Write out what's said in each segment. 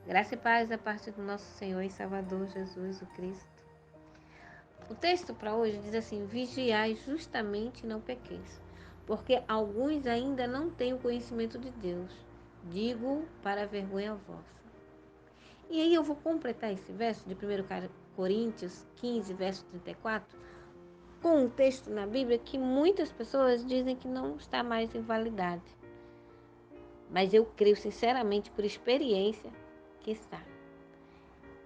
Graça e paz da parte do nosso Senhor e Salvador Jesus o Cristo. O texto para hoje diz assim: vigiai justamente e não pequeis, porque alguns ainda não têm o conhecimento de Deus. Digo para a vergonha vossa. E aí eu vou completar esse verso de 1 Coríntios 15, verso 34, com um texto na Bíblia que muitas pessoas dizem que não está mais em validade. Mas eu creio sinceramente, por experiência, que está.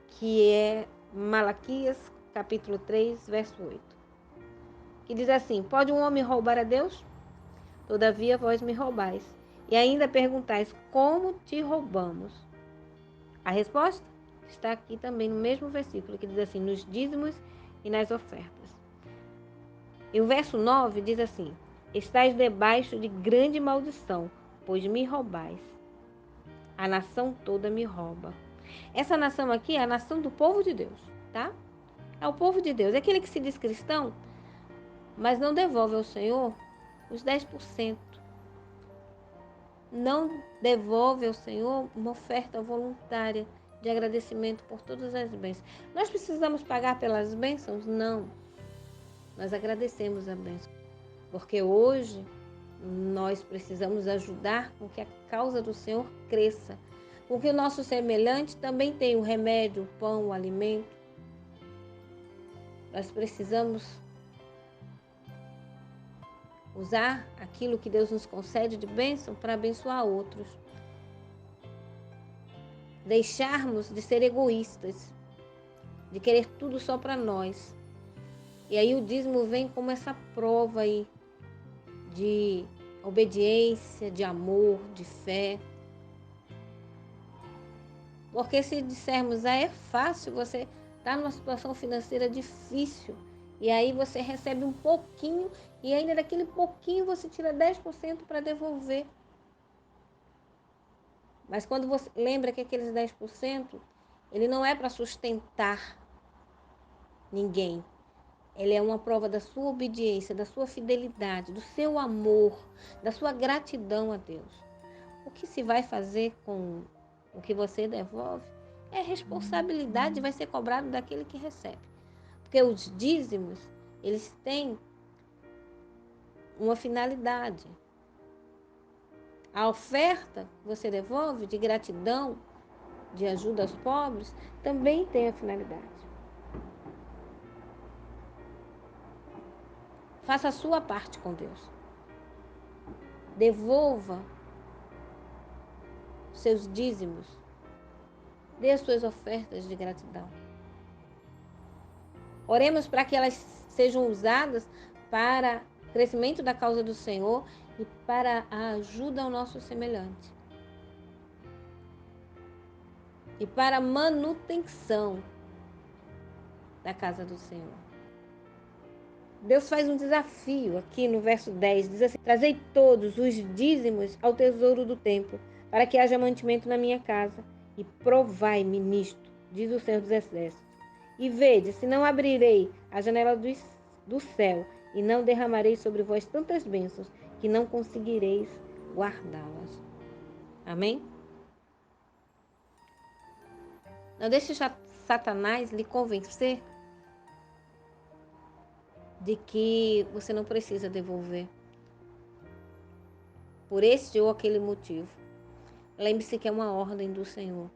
Que é Malaquias, capítulo 3, verso 8. Que diz assim: pode um homem roubar a Deus? Todavia vós me roubais. E ainda perguntais: como te roubamos? A resposta está aqui também no mesmo versículo, que diz assim: nos dízimos e nas ofertas. E o verso 9 diz assim: estais debaixo de grande maldição, pois me roubais. A nação toda me rouba. Essa nação aqui é a nação do povo de Deus, tá? É o povo de Deus. É aquele que se diz cristão, mas não devolve ao Senhor os 10%. Não devolve ao Senhor uma oferta voluntária de agradecimento por todas as bênçãos. Nós precisamos pagar pelas bênçãos? Não. Nós agradecemos a bênção. Porque hoje nós precisamos ajudar com que a causa do Senhor cresça. Com que o nosso semelhante também tenha o remédio, o pão, o alimento. Nós precisamos usar aquilo que Deus nos concede de bênção para abençoar outros. Deixarmos de ser egoístas, de querer tudo só para nós. E aí o dízimo vem como essa prova aí de obediência, de amor, de fé. Porque se dissermos, é fácil, você está numa situação financeira difícil, e aí você recebe um pouquinho, e ainda daquele pouquinho você tira 10% para devolver. Mas quando você lembra que aqueles 10%, ele não é para sustentar ninguém. Ele é uma prova da sua obediência, da sua fidelidade, do seu amor, da sua gratidão a Deus. O que se vai fazer com o que você devolve é responsabilidade, vai ser cobrado daquele que recebe. Porque os dízimos, eles têm uma finalidade. A oferta que você devolve de gratidão, de ajuda aos pobres, também tem a finalidade. Faça a sua parte com Deus. Devolva seus dízimos. Dê as suas ofertas de gratidão. Oremos para que elas sejam usadas para o crescimento da causa do Senhor e para a ajuda ao nosso semelhante. E para a manutenção da casa do Senhor. Deus faz um desafio aqui no verso 10, diz assim: trazei todos os dízimos ao tesouro do templo, para que haja mantimento na minha casa, e provai-me nisto, diz o Senhor dos Exércitos. E vede, se não abrirei a janela do céu, e não derramarei sobre vós tantas bênçãos, que não conseguireis guardá-las. Amém? Não deixe Satanás lhe convencer de que você não precisa devolver por esse ou aquele motivo. Lembre-se que é uma ordem do Senhor.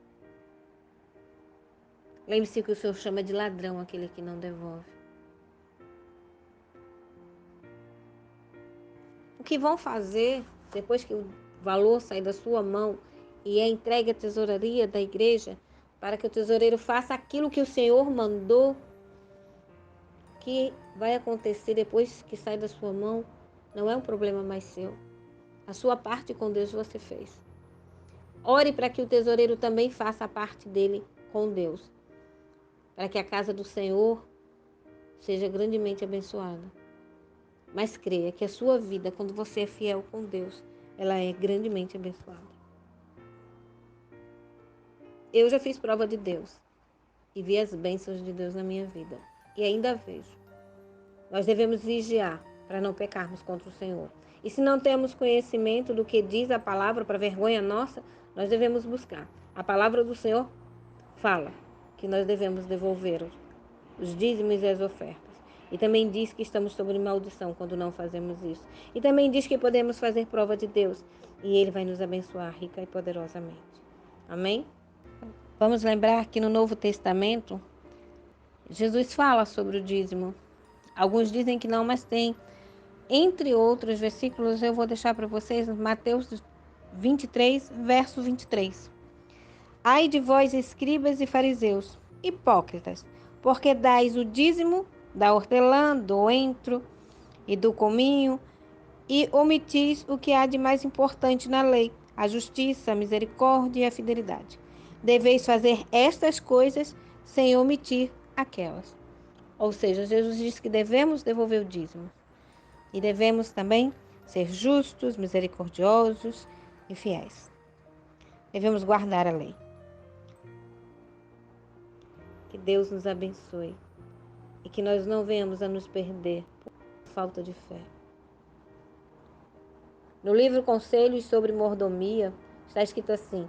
Lembre-se que o Senhor chama de ladrão aquele que não devolve. O que vão fazer depois que o valor sair da sua mão e é entregue à tesouraria da igreja, para que o tesoureiro faça aquilo que o Senhor mandou, que vai acontecer depois que sai da sua mão, não é um problema mais seu. A sua parte com Deus você fez. Ore para que o tesoureiro também faça a parte dele com Deus, para que a casa do Senhor seja grandemente abençoada. Mas creia que a sua vida, quando você é fiel com Deus, ela é grandemente abençoada. Eu já fiz prova de Deus e vi as bênçãos de Deus na minha vida. E ainda vejo. Nós devemos vigiar para não pecarmos contra o Senhor. E se não temos conhecimento do que diz a palavra, para vergonha nossa, nós devemos buscar. A palavra do Senhor fala que nós devemos devolver os dízimos e as ofertas. E também diz que estamos sob maldição quando não fazemos isso. E também diz que podemos fazer prova de Deus e Ele vai nos abençoar rica e poderosamente. Amém? Vamos lembrar que no Novo Testamento, Jesus fala sobre o dízimo. Alguns dizem que não, mas tem. Entre outros versículos, eu vou deixar para vocês Mateus 23, verso 23. Ai de vós, escribas e fariseus, hipócritas, porque dais o dízimo da hortelã, do entro e do cominho, e omitis o que há de mais importante na lei, a justiça, a misericórdia e a fidelidade. Deveis fazer estas coisas sem omitir aquelas. Ou seja, Jesus disse que devemos devolver o dízimo. E devemos também ser justos, misericordiosos e fiéis. Devemos guardar a lei. Que Deus nos abençoe e que nós não venhamos a nos perder por falta de fé. No livro Conselhos sobre Mordomia, está escrito assim: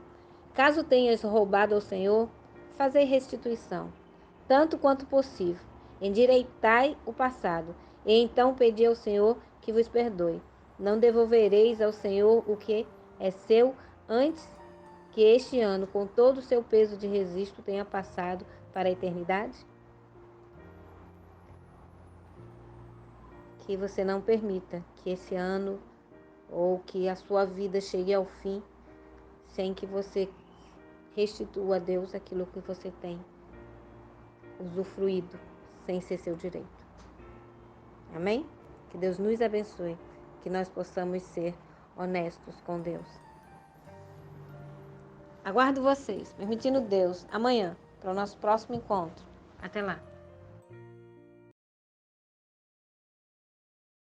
caso tenhas roubado ao Senhor, fazei restituição, tanto quanto possível. Endireitai o passado, e então pedi ao Senhor que vos perdoe. Não devolvereis ao Senhor o que é seu antes que este ano, com todo o seu peso de registro, tenha passado para a eternidade? Que você não permita que esse ano ou que a sua vida chegue ao fim sem que você restitua a Deus aquilo que você tem usufruído sem ser seu direito. Amém? Que Deus nos abençoe, que nós possamos ser honestos com Deus. Aguardo vocês, permitindo Deus, amanhã, para o nosso próximo encontro. Até lá!